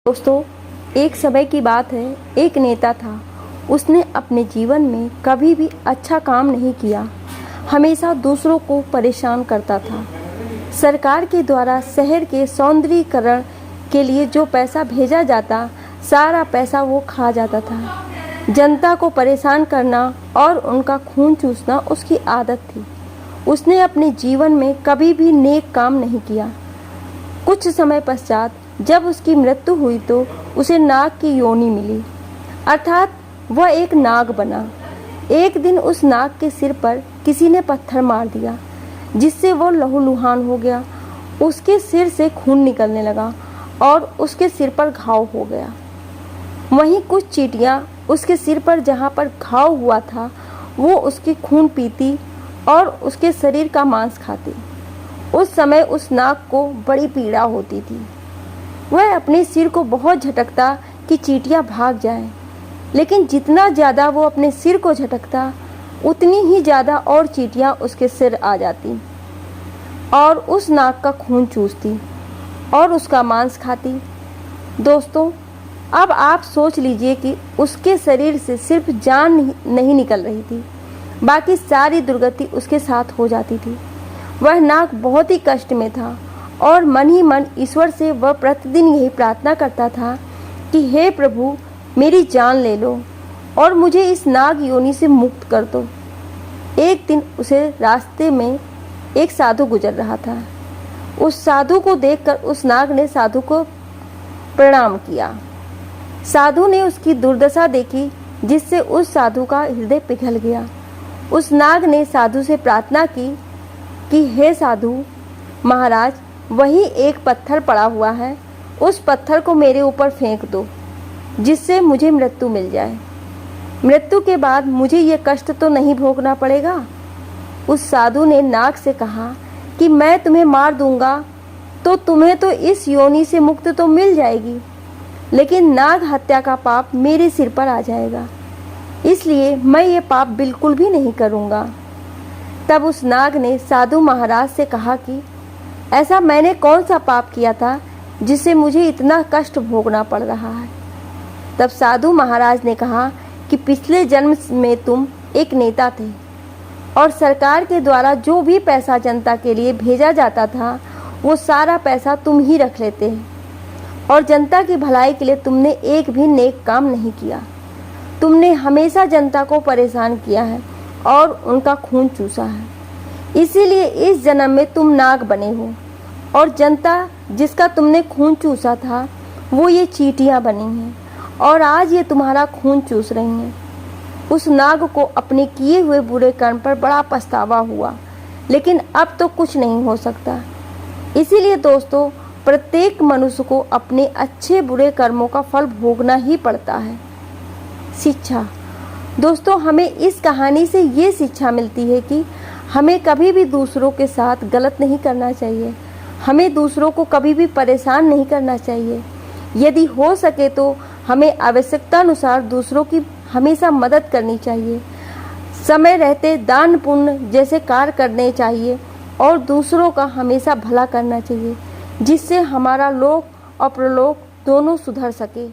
दोस्तों, एक समय की बात है। एक नेता था। उसने अपने जीवन में कभी भी अच्छा काम नहीं किया। हमेशा दूसरों को परेशान करता था। सरकार के द्वारा शहर के सौंदर्यीकरण के लिए जो पैसा भेजा जाता, सारा पैसा वो खा जाता था। जनता को परेशान करना और उनका खून चूसना उसकी आदत थी। उसने अपने जीवन में कभी भी नेक काम नहीं किया। कुछ समय पश्चात जब उसकी मृत्यु हुई तो उसे नाग की योनि मिली, अर्थात वह एक नाग बना। एक दिन उस नाग के सिर पर किसी ने पत्थर मार दिया, जिससे वो लहूलुहान हो गया। उसके सिर से खून निकलने लगा और उसके सिर पर घाव हो गया। वहीं कुछ चींटियां उसके सिर पर जहां पर घाव हुआ था वो उसकी खून पीती और उसके शरीर का मांस खाती। उस समय उस नाग को बड़ी पीड़ा होती थी। वह अपने सिर को बहुत झटकता कि चींटियां भाग जाएं, लेकिन जितना ज़्यादा वो अपने सिर को झटकता उतनी ही ज़्यादा और चींटियां उसके सिर आ जाती और उस नाग का खून चूसती और उसका मांस खाती। दोस्तों, अब आप सोच लीजिए कि उसके शरीर से सिर्फ जान नहीं निकल रही थी, बाकी सारी दुर्गति उसके साथ हो जाती थी। वह नाग बहुत ही कष्ट में था और मन ही मन ईश्वर से वह प्रतिदिन यही प्रार्थना करता था कि हे प्रभु, मेरी जान ले लो और मुझे इस नाग योनि से मुक्त कर दो। एक दिन उसे रास्ते में एक साधु गुजर रहा था। उस साधु को देखकर उस नाग ने साधु को प्रणाम किया। साधु ने उसकी दुर्दशा देखी, जिससे उस साधु का हृदय पिघल गया। उस नाग ने साधु से प्रार्थना की कि हे साधु महाराज, वही एक पत्थर पड़ा हुआ है, उस पत्थर को मेरे ऊपर फेंक दो, जिससे मुझे मृत्यु मिल जाए। मृत्यु के बाद मुझे ये कष्ट तो नहीं भोगना पड़ेगा। उस साधु ने नाग से कहा कि मैं तुम्हें मार दूंगा तो तुम्हें तो इस योनि से मुक्ति तो मिल जाएगी, लेकिन नाग हत्या का पाप मेरे सिर पर आ जाएगा, इसलिए मैं ये पाप बिल्कुल भी नहीं करूँगा। तब उस नाग ने साधु महाराज से कहा कि ऐसा मैंने कौन सा पाप किया था जिससे मुझे इतना कष्ट भोगना पड़ रहा है। तब साधु महाराज ने कहा कि पिछले जन्म में तुम एक नेता थे और सरकार के द्वारा जो भी पैसा जनता के लिए भेजा जाता था वो सारा पैसा तुम ही रख लेते हैं और जनता की भलाई के लिए तुमने एक भी नेक काम नहीं किया। तुमने हमेशा जनता को परेशान किया है और उनका खून चूसा है, इसीलिए इस जन्म में तुम नाग बने हो और जनता जिसका तुमने खून चूसा था वो ये चींटियां बनी हैं और आज ये तुम्हारा खून चूस रही हैं। उस नाग को अपने किए हुए बुरे कर्म पर बड़ा पछतावा हुआ, लेकिन अब तो कुछ नहीं हो सकता। इसीलिए दोस्तों, प्रत्येक मनुष्य को अपने अच्छे बुरे कर्मों का फल भोगना ही पड़ता है। शिक्षा। दोस्तों, हमें इस कहानी से ये शिक्षा मिलती है कि हमें कभी भी दूसरों के साथ गलत नहीं करना चाहिए। हमें दूसरों को कभी भी परेशान नहीं करना चाहिए। यदि हो सके तो हमें आवश्यकता अनुसार दूसरों की हमेशा मदद करनी चाहिए। समय रहते दान पुण्य जैसे कार्य करने चाहिए और दूसरों का हमेशा भला करना चाहिए, जिससे हमारा लोक और प्रलोक दोनों सुधर सके।